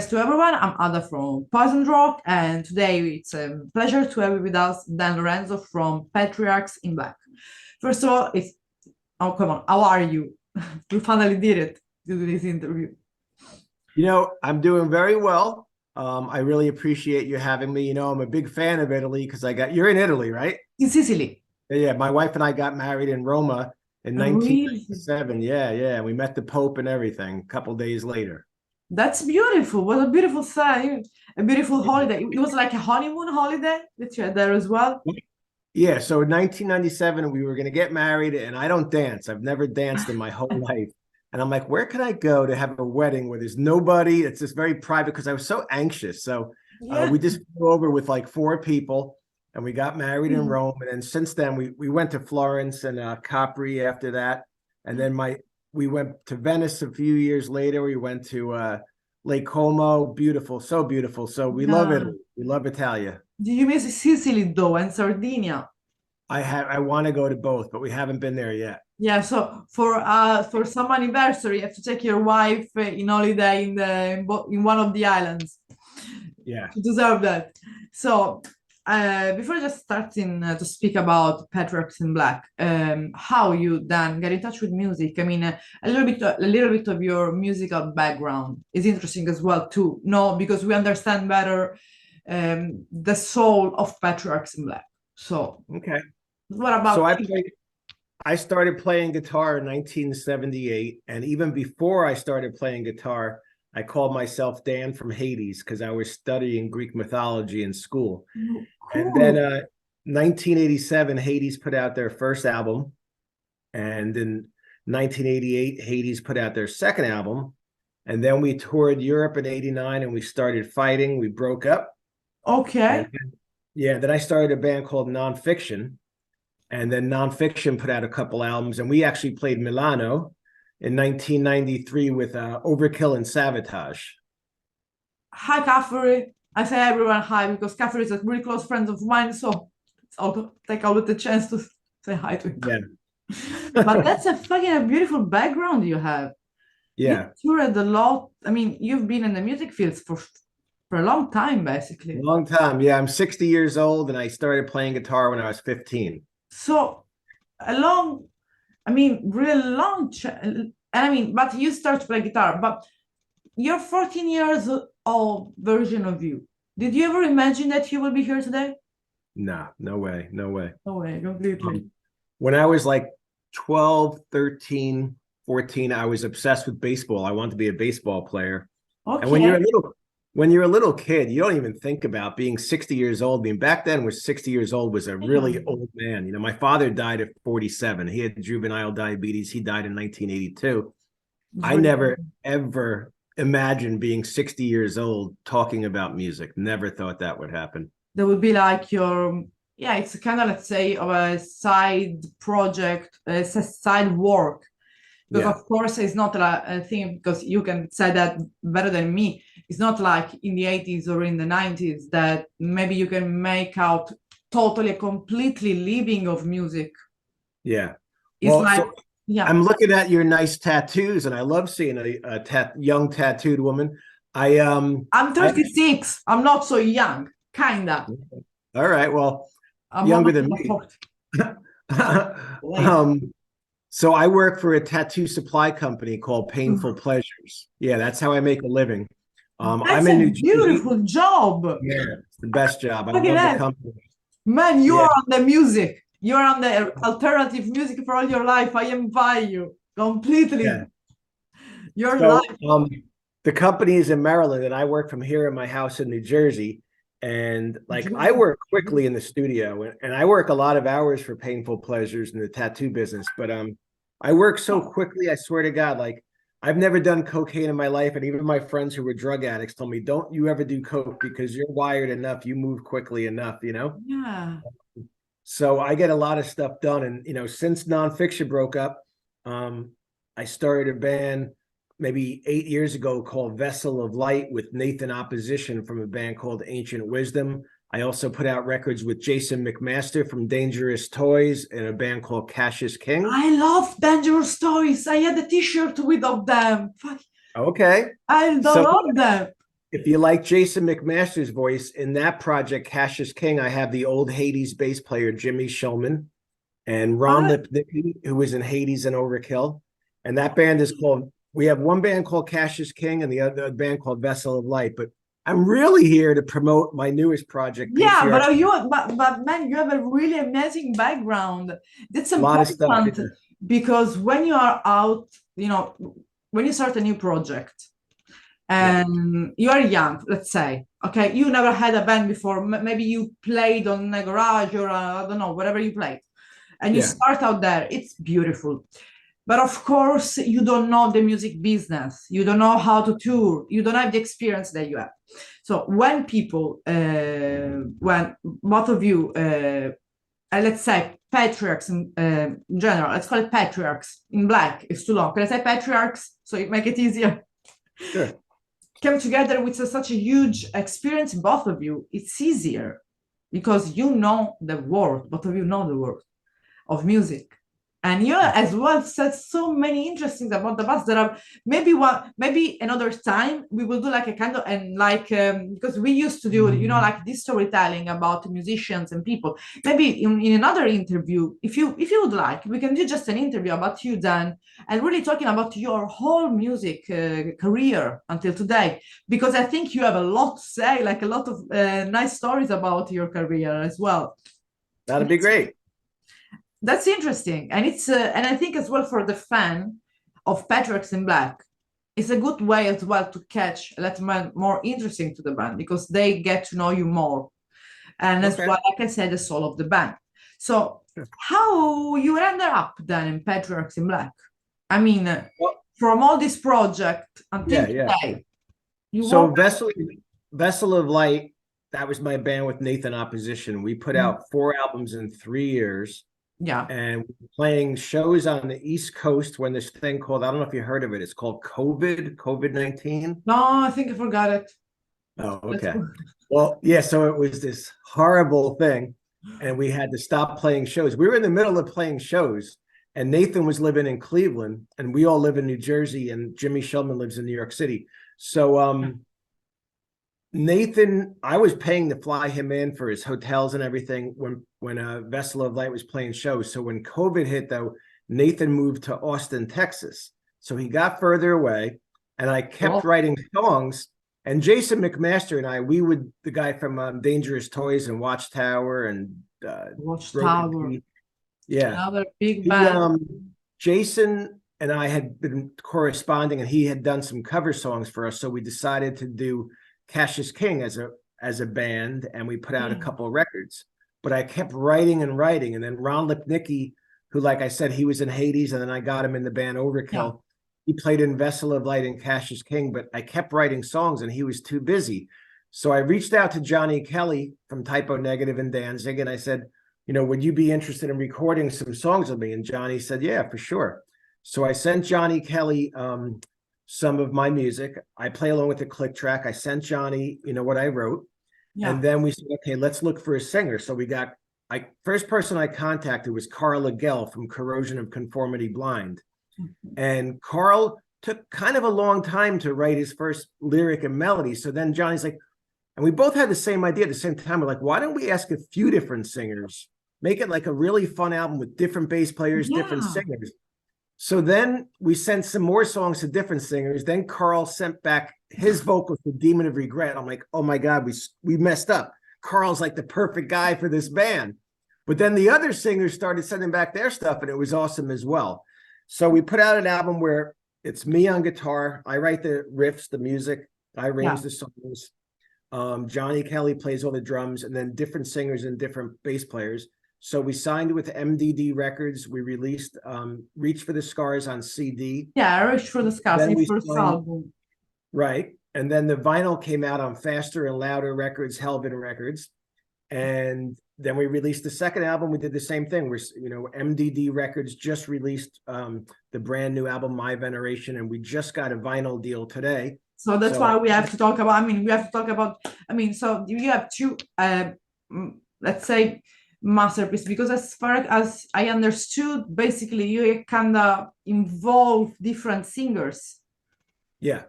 guys to everyone. I'm Ada from Poison Rock, and today it's a pleasure to have with us Dan Lorenzo from Patriarchs in Black. First of all, it's oh come on, how are you? We finally did it to do this interview. I'm doing very well. I really appreciate you having me. I'm a big fan of Italy because you're in Italy, right? In Sicily. Yeah, my wife and I got married in Roma in Really? 1997. Yeah. We met the Pope and everything a couple days later. That's beautiful. What a beautiful sight. A beautiful holiday. It was like a honeymoon holiday that you had there as well. Yeah, so in 1997, we were going to get married, and I don't dance. I've never danced in my whole life. And I'm like, where can I go to have a wedding where there's nobody? It's just very private because I was so anxious. So we just flew over with like 4 people, and we got married in Rome. And then since then, we went to Florence and Capri after that. And then we went to Venice a few years later. We went to Lake Como. Beautiful, so beautiful. So we love Italy. We love Italia. Do you miss Sicily though and Sardinia? I want to go to both, but we haven't been there yet. Yeah, so for some anniversary, you have to take your wife in holiday in one of the islands. Yeah, to deserve that. So before just starting to speak about Patriarchs in Black, how you then get in touch with music? I mean, a little bit of your musical background is interesting as well to know because we understand better the soul of Patriarchs in Black. So okay, what about? So I started playing guitar in 1978, and even before I started playing guitar, I called myself Dan from Hades because I was studying Greek mythology in school. Cool. And then 1987, Hades put out their first album. And in 1988, Hades put out their second album. And then we toured Europe in 89 and we started fighting. We broke up. Okay. Then I started a band called Nonfiction. And then Nonfiction put out a couple albums. And we actually played Milano in 1993 with Overkill and Savatage. Hi, Caffrey. I say everyone hi because Caffrey is a really close friend of mine, so I'll take out the chance to say hi to him. Yeah. But that's a fucking beautiful background you have. Yeah. You toured a lot. I mean, you've been in the music fields for a long time, basically. A long time. Yeah, I'm 60 years old and I started playing guitar when I was 15. So really long. But you start to play guitar, but you're 14 years old version of you. Did you ever imagine that you will be here today? No way. No way, completely. When I was like 12, 13, 14, I was obsessed with baseball. I wanted to be a baseball player. Okay. And when you're a little kid, you don't even think about being 60 years old. I mean, back then, 60 years old was a really old man. My father died at 47. He had juvenile diabetes. He died in 1982. I never, ever imagined being 60 years old talking about music. Never thought that would happen. That would be like it's kind of, let's say, of a side project, a side work. Because of course it's not a thing, because you can say that better than me. It's not like in the 80s or in the 90s that maybe you can make out totally a completely living of music. Yeah. It's I'm looking at your nice tattoos and I love seeing a young tattooed woman. I'm 36. I'm not so young, kinda. All right. Well, I'm younger than me. So I work for a tattoo supply company called Painful Pleasures. Yeah, that's how I make a living. I'm in New Jersey. Beautiful job. Yeah, it's the best job. I love the company. Man, you are on the music. You're on the alternative music for all your life. I envy you completely. Yeah. Your life. The company is in Maryland, and I work from here in my house in New Jersey. And I work quickly in the studio, and I work a lot of hours for Painful Pleasures in the tattoo business. But I work so quickly, I swear to God, I've never done cocaine in my life. And even my friends who were drug addicts told me, don't you ever do coke because you're wired enough. You move quickly enough, Yeah. So I get a lot of stuff done. And, since Nonfiction broke up, I started a band maybe 8 years ago called Vessel of Light with Nathan Opposition from a band called Ancient Wisdom. I also put out records with Jason McMaster from Dangerous Toys and a band called Cassius King. I love Dangerous Toys. I had a t-shirt with of them. Okay. I love them. if you like Jason McMaster's voice in that project, Cassius King, I have the old Hades bass player Jimmy Shulman and Ron Ah, Lipnicki, who was in Hades and Overkill. And that band is called, we have one band called Cassius King and the other band called Vessel of Light. But I'm really here to promote my newest project, yeah, Patriarchs. but man, you have a really amazing background. That's A lot of stuff. important because when you are out, you know, when you start a new project and you are young, let's say, okay, you never had a band before. Maybe you played on a garage or I don't know, whatever you played, and you Yeah. start out there. It's beautiful. But of course, you don't know the music business. You don't know how to tour. You don't have the experience that you have. So when people, when both of you, let's say patriarchs in general, let's call it patriarchs in black. It's too long. Can I say patriarchs so it make it easier? Sure. Come together with such a huge experience, both of you. It's easier because you know the world. Both of you know the world of music. And you as well said so many interesting about the past that are maybe another time we will do like a kind of and like because we used to do like this storytelling about musicians and people. Maybe in another interview, if you would like, we can do just an interview about you, Dan, and really talking about your whole music career until today, because I think you have a lot to say, like a lot of nice stories about your career as well. That'd be great. That's interesting, and it's and I think as well for the fan of Patriarchs in Black, it's a good way as well to catch a little more interesting to the band because they get to know you more, and as well, like I said, the soul of the band. So, how you ended up then in Patriarchs in Black? I mean, from all this project until today. So Vessel of Light, that was my band with Nathan Opposition. We put out 4 albums in 3 years. Yeah. And we were playing shows on the East Coast when this thing called, I don't know if you heard of it, it's called COVID-19. No, I think I forgot it. Oh, okay. Well, yeah, so it was this horrible thing, and we had to stop playing shows. We were in the middle of playing shows, and Nathan was living in Cleveland, and we all live in New Jersey, and Jimmy Shulman lives in New York City. So Nathan, I was paying to fly him in for his hotels and everything when Vessel of Light was playing shows. So when COVID hit, though, Nathan moved to Austin, Texas. So he got further away, and I kept writing songs. And Jason McMaster and I, the guy from Dangerous Toys and Watchtower and Watchtower. Yeah. Another big band. Jason and I had been corresponding, and he had done some cover songs for us. So we decided to do Cassius King as a band, and we put out a couple of records. But I kept writing and writing, and then Ron Lipnicki, who, like I said, he was in Hades, and then I got him in the band Overkill. Yeah. He played in Vessel of Light and Cassius King, but I kept writing songs, and he was too busy. So I reached out to Johnny Kelly from Typo Negative and Danzig, and I said, would you be interested in recording some songs with me? And Johnny said, yeah, for sure. So I sent Johnny Kelly some of my music. I play along with the click track. I sent Johnny, what I wrote. Yeah. And then we said, okay, let's look for a singer. So we got, first person I contacted was Carl Legel from Corrosion of Conformity Blind. Mm-hmm. And Carl took kind of a long time to write his first lyric and melody. So then Johnny's like, and we both had the same idea at the same time. We're like, why don't we ask a few different singers? Make it like a really fun album with different bass players, different singers. So then we sent some more songs to different singers. Then Carl sent back his vocals to Demon of Regret. I'm like, oh my God, we messed up. Carl's like the perfect guy for this band. But then the other singers started sending back their stuff, and it was awesome as well. So we put out an album where it's me on guitar. I write the riffs, the music. I arrange the songs. Johnny Kelly plays all the drums, and then different singers and different bass players. So we signed with MDD Records. We released Reach for the Scars on CD. Yeah, Reach for the Scars, the first album. Right. And then the vinyl came out on Faster and Louder Records, Helvin Records. And then we released the second album. We did the same thing. MDD Records just released the brand new album, My Veneration, and we just got a vinyl deal today. So that's why we have to talk about, so you have two, let's say, masterpiece, because as far as I understood, basically you kind of involve different singers. Yeah.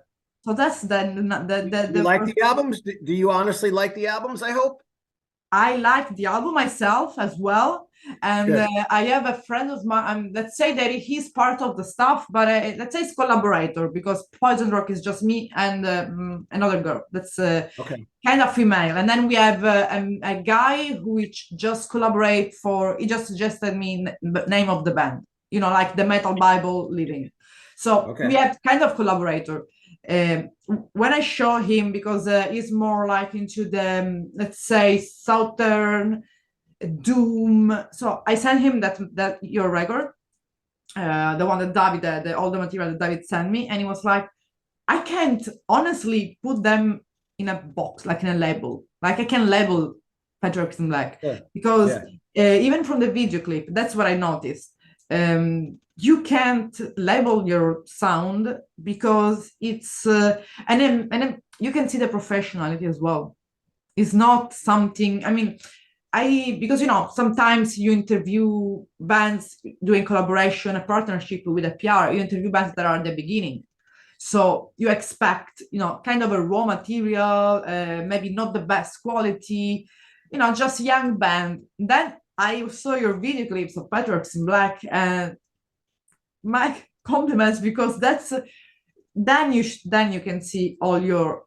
So that's You like first. the albums? Do you honestly like the albums, I hope? I like the album myself as well. And Good. I have a friend of mine, let's say that he's part of the staff, but let's say it's collaborator, because Poison Rock is just me and another girl that's Okay. kind of female. And then we have a guy who just collaborate he just suggested me the name of the band, like the Metal Bible Living. So Okay. we have kind of collaborator. When I show him, because he's more like into the, let's say, Southern doom. So I sent him that your record, the one that David, all the material that David sent me, and he was like, I can't honestly put them in a box, like in a label. Like I can label Patriarchs in Black, because even from the video clip, that's what I noticed. You can't label your sound, because it's and then you can see the professionality as well. It's not something, I mean, because sometimes you interview bands doing collaboration, a partnership with a PR, you interview bands that are at the beginning. So you expect, kind of a raw material, maybe not the best quality, just young band. Then I saw your video clips of Patriarchs in Black, and my compliments, because then you can see all your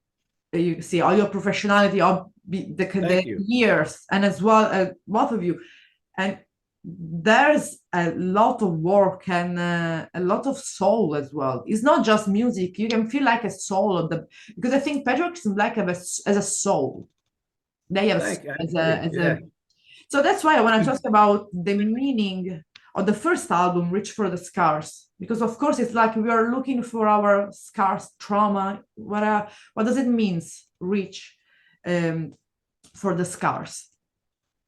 professionality of the years, and as well both of you. And there's a lot of work and a lot of soul as well. It's not just music. You can feel like a soul of because I think Patriarchs in Black have as a soul. They have so that's why I want to talk about the meaning of the first album, Reach for the Scars, because of course it's like we are looking for our scars, trauma. What does it mean, reach for the scars?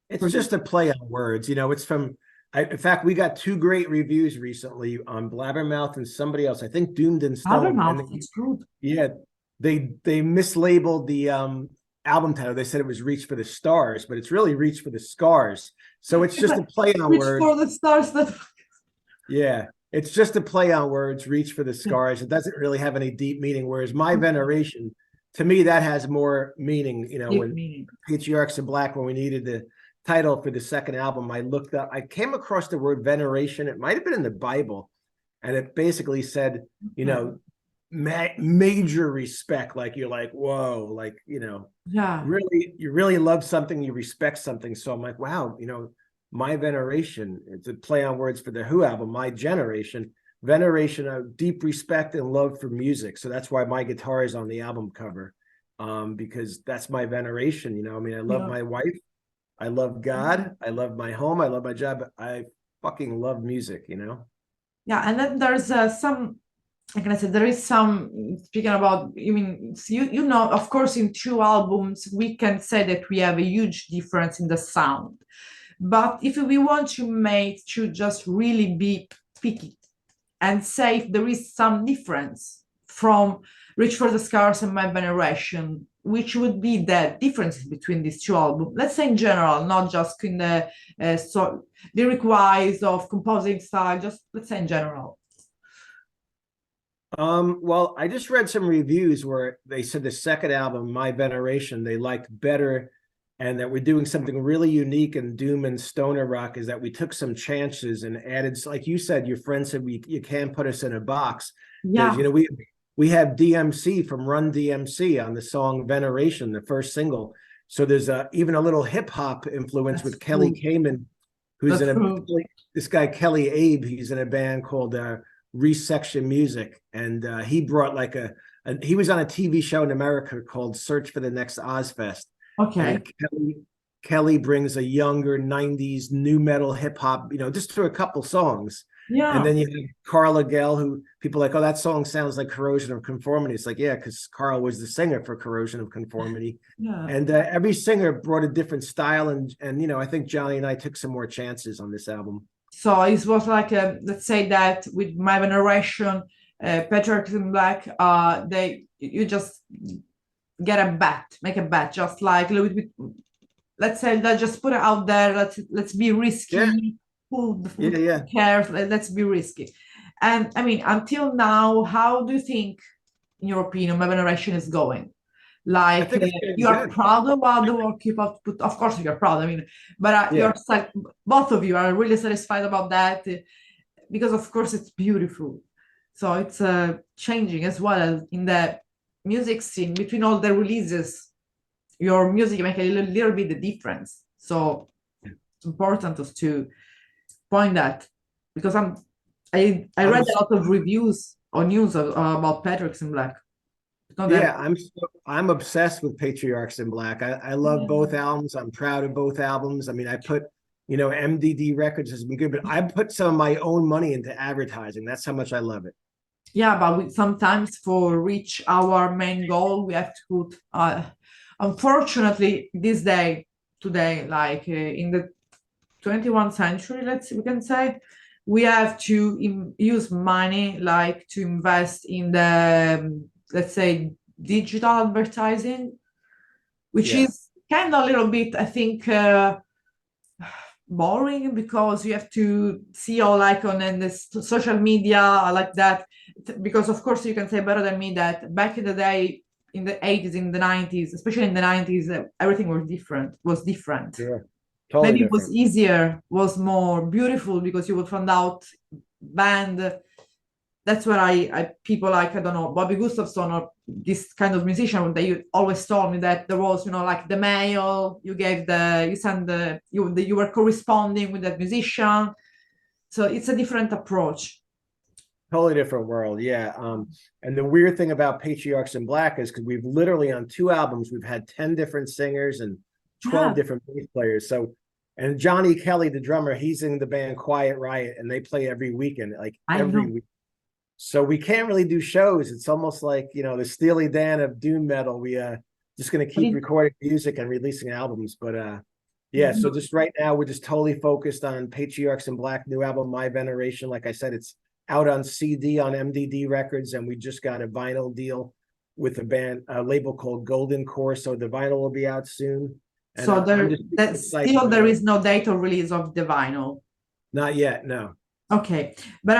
It's just a play on words. It's from, in fact, we got 2 great reviews recently on Blabbermouth and somebody else. I think Doomed and Stoned. Blabbermouth, it's good. Yeah, they mislabeled the album title. They said it was Reach for the Stars, but it's really Reach for the Scars. So it's just a play on words. Reach for the stars. Yeah, it's just a play on words, Reach for the Scars. It doesn't really have any deep meaning, whereas My Veneration, to me, that has more meaning. When Patriarchs in Black, when we needed the title for the second album, I came across the word veneration. It might have been in the Bible, and it basically said, major respect. Like you're like, whoa, like, really, you really love something, you respect something. So I'm like, wow, My Veneration, it's a play on words for the Who album, My Generation. Veneration, a deep respect and love for music. So that's why my guitar is on the album cover, because that's my veneration. I love my wife. I love God. I love my home. I love my job. I fucking love music, Yeah, and then there's some, like I said, there is some, speaking about, of course, in 2 albums, we can say that we have a huge difference in the sound. But if we want to just really be picky and say if there is some difference from Reach for the Scars and My Veneration, which would be the differences between these 2 albums, let's say in general, not just in the lyric-wise of composing style, just let's say in general. Well, I just read some reviews where they said the second album, My Veneration, they liked better, and that we're doing something really unique in doom and stoner rock, is that we took some chances and added, like you said, your friend said, you can't put us in a box. Yeah. We have DMC from Run DMC on the song Veneration, the first single. So there's even a little hip hop influence with Kelly Kamen, who's this guy, Kelly Abe, he's in a band called Resection Music. And he brought he was on a TV show in America called Search for the Next Ozfest. Okay. Kelly brings a younger 90s new metal hip hop, just through a couple songs. Yeah. And then you have Carla Gell, who people are like, oh, that song sounds like Corrosion of Conformity. It's like, yeah, because Carl was the singer for Corrosion of Conformity. Yeah. And every singer brought a different style. And I think Johnny and I took some more chances on this album. So it was like, let's say that with My Veneration, Patriarchs in Black, you just make a bet, just like a little bit, let's say, let's just put it out there, let's be risky. Yeah. Who cares? Let's be risky. And I mean, until now, how do you think in your opinion, my Veneration is going? I Like think it's getting you are good. proud about the work you have put. Of course, you're proud. I mean, but Yeah. both of you are really satisfied about that because, of course, it's beautiful. So it's changing as well in the music scene between all the releases. Your music make a little bit the difference. So it's important to point that because I read a lot of reviews or news about Patriarchs in Black. Yeah, I'm obsessed with Patriarchs in Black. I love both albums. I'm proud of both albums. I mean, I put, MDD Records has been good, but I put some of my own money into advertising. That's how much I love it. Yeah, but sometimes for reach our main goal, we have to put. Unfortunately, today, like in the 21st century, we can say, we have to use money like to invest in the let's say digital advertising, which Yeah. is kind of a little bit, I think, boring because you have to see all icon and the social media like that. Because of course you can say better than me that back in the day, in the 80s, in the 90s, especially in the 90s, everything was different. Yeah. Totally Maybe it was different. easier, was more beautiful because you would find out band. That's where people like, I don't know, Bobby Gustafson or this kind of musician, they always told me that there was, like the mail, you were corresponding with that musician. So it's a different approach. Totally different world. Yeah. And the weird thing about Patriarchs in Black is because we've literally on 2 albums, we've had 10 different singers and 12 different bass players. So, and Johnny Kelly, the drummer, he's in the band Quiet Riot, and they play every weekend, like every week. So we can't really do shows. It's almost like, the Steely Dan of doom metal. We just going to keep recording music and releasing albums. But yeah, so just right now, we're just totally focused on Patriarchs in Black, new album, My Veneration. Like I said, it's out on CD on MDD Records, and we just got a vinyl deal with a label called Golden Core. So the vinyl will be out soon. And so there is no date of release of the vinyl. Not yet, no. Okay, but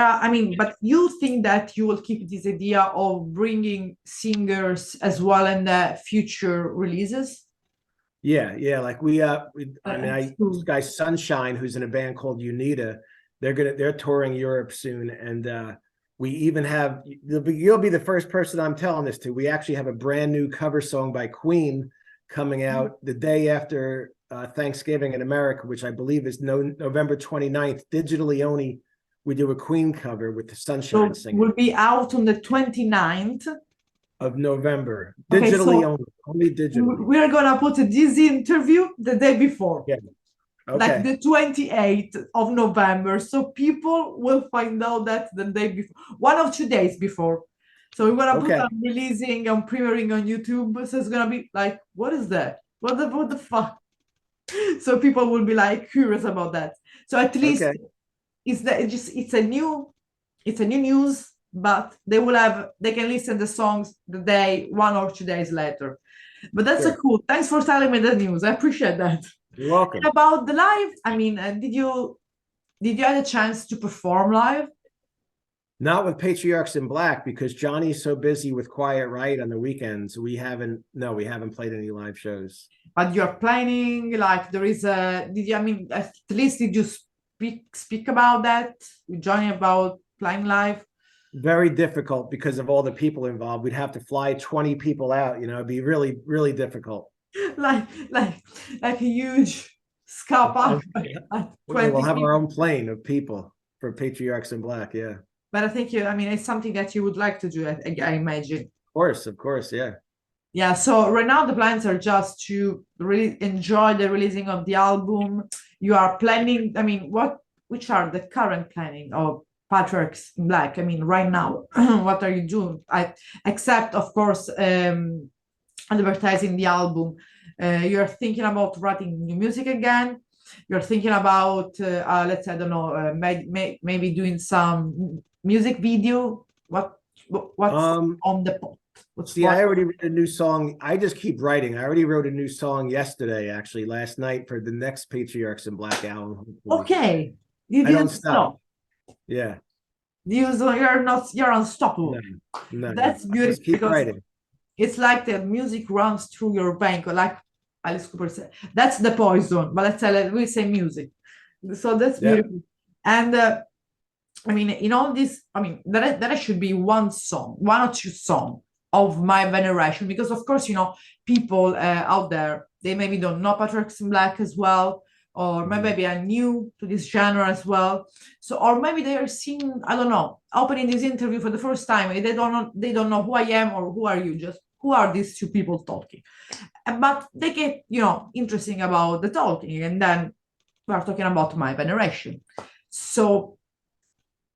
but you think that you will keep this idea of bringing singers as well in the future releases? Yeah, like this guy Sunshine, who's in a band called Unita, they're touring Europe soon, and we even have you'll be the first person I'm telling this to. We actually have a brand new cover song by Queen coming out the day after Thanksgiving in America, which I believe is November 29th, digitally only. We do a Queen cover with the Sunshine singer. Will be out on the 29th of November. Digitally only digitally. We are gonna put this interview the day before. Yeah. Okay. Like the 28th of November. So people will find out that the day before, 1 or 2 days before. So we're gonna put on releasing and premiering on YouTube. So it's gonna be like, what is that? What the fuck? So people will be like curious about that. So at least it's a new news, but they can listen to the songs the day 1 or 2 days later. But that's cool. Thanks for telling me the news. I appreciate that. You're welcome. And about the live, did you have a chance to perform live? Not with Patriarchs in Black because Johnny's so busy with Quiet Riot on the weekends. We haven't played any live shows. But you're planning, like there is at least did you speak about that with Johnny about playing live? Very difficult because of all the people involved. We'd have to fly 20 people out, it'd be really, really difficult. like a huge scalp. We'll have our own plane of people for Patriarchs in Black, yeah. But I think it's something that you would like to do, I imagine. Of course, yeah. Yeah, so right now the plans are just to really enjoy the releasing of the album. You are planning, which are the current planning of Patriarchs in Black? Right now, what are you doing? Except, of course, advertising the album. You're thinking about writing new music again. You're thinking about, let's say, I don't know, maybe doing some music video. What's on the pot? I already wrote a new song. I just keep writing. I already wrote a new song yesterday, actually, last night for the next Patriarchs in Black album. Okay. I don't stop. Yeah. You're unstoppable. No. That's I just beautiful keep because writing. it's like the music runs through your vein, like Alice Cooper said. That's the poison, but we say music. So that's Yeah. beautiful. And I mean, in all this, I mean, there should be one or two songs of my veneration, because of course, people out there, they maybe don't know Patriarchs in Black as well, or maybe they are new to this genre as well. So, or maybe they are seeing, I don't know, opening this interview for the first time, and they don't know who I am or who are you, just who are these two people talking. But they get, interesting about the talking, and then we are talking about my veneration. So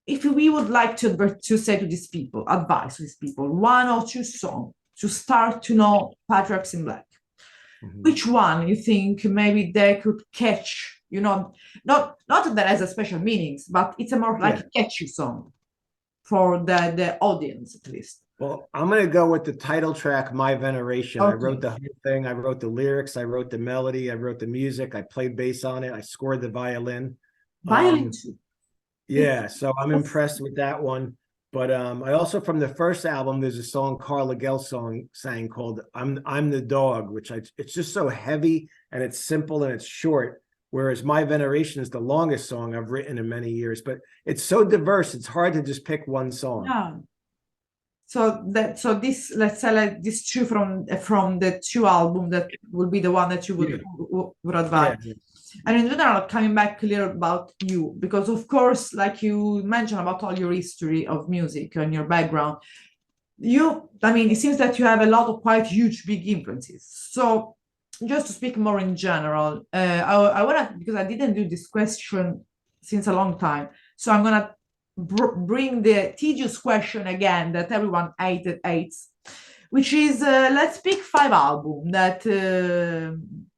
if we would like to say to these people, advise to these people, one or two songs to start to know Patriarchs in Black, which one you think maybe they could catch? Not that has a special meanings, but it's a more like catchy song for the audience at least. Well, I'm going to go with the title track, My Veneration. Okay. I wrote the whole thing. I wrote the lyrics. I wrote the melody. I wrote the music. I played bass on it. I scored the violin. Violin too. Yeah, so I'm impressed with that one. But I also, from the first album, there's a song Carla Gell sang called I'm the Dog, which it's just so heavy and it's simple and it's short. Whereas My Veneration is the longest song I've written in many years, but it's so diverse, it's hard to just pick one song. Yeah. So this, let's say, like this two from the two albums, that will be the one that you would advise. Yeah. And in general, coming back clear about you, because of course, like you mentioned about all your history of music and your background, it seems that you have a lot of quite huge, big influences. So just to speak more in general, I want to, because I didn't do this question since a long time, so I'm gonna bring the tedious question again that everyone hates, which is let's pick 5 albums that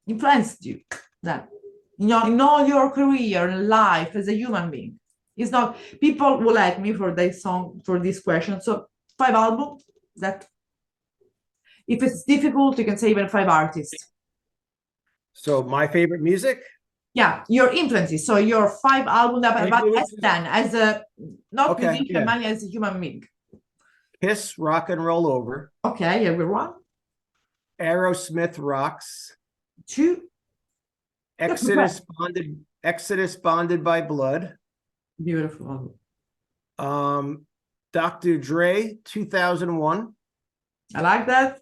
influenced you, that in all your career and life as a human being. It's not, people will like me for this question. So 5 albums that, if it's difficult, you can say even 5 artists. So my favorite music? Yeah, your influences. So your 5 albums about as Dan, as a not musician, money as a human being. Kiss, Rock and Roll Over. Okay, everyone. Aerosmith Rocks. 2. Exodus Bonded by Blood. Beautiful. Dr. Dre 2001. I like that.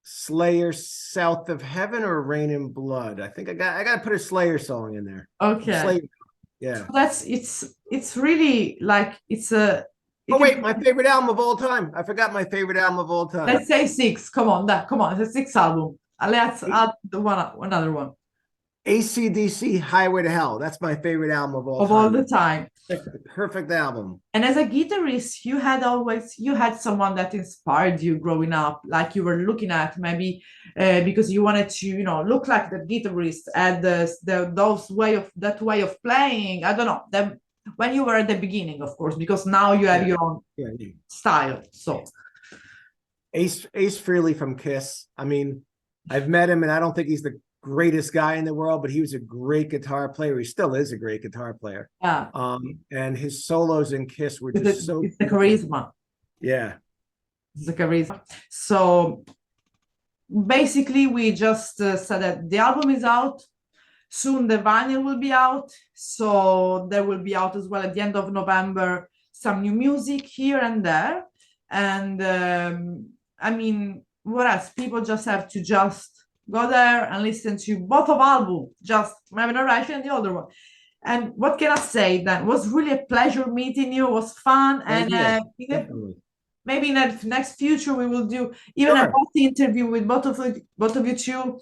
Slayer South of Heaven or Rain in Blood. I think I got to put a Slayer song in there. Okay. Slayer. Yeah. It's really like it's a. Oh wait, my favorite album of all time. I forgot my favorite album of all time. Let's say 6. Come on, it's a 6 album. Let's add another one. AC/DC Highway to Hell. That's my favorite album of all time. All the time. Perfect album. And as a guitarist, you had someone that inspired you growing up, like you were looking at maybe because you wanted to, look like the guitarist at that way of playing. I don't know. When you were at the beginning, of course, because now you have your own style. So Ace Frehley from Kiss. I mean, I've met him and I don't think he's the greatest guy in the world, but he was a great guitar player. He still is a great guitar player. Yeah. And his solos in Kiss were just it's the charisma. Yeah. It's the charisma. So basically, we just said that the album is out. Soon the vinyl will be out. So there will be out as well at the end of November some new music here and there. And what else? People just have to go there and listen to both of albums, just My Veneration and the other one. And what can I say then? It was really a pleasure meeting you. It was fun. And maybe in the next future, we will do even a both interview with both of you two.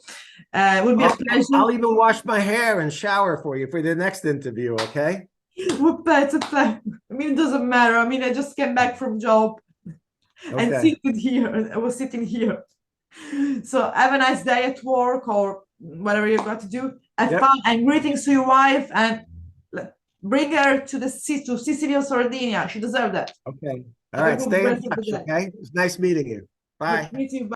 It will be a pleasure. I'll even wash my hair and shower for you for the next interview, okay? It's a pleasure. It doesn't matter. I just came back from job and I was sitting here. So have a nice day at work or whatever you've got to do. Have fun and greetings to your wife and bring her to Sicily or Sardinia. She deserves that. Okay. All right. Stay in touch. Okay. It's nice meeting you. Bye. Meet you. Bye.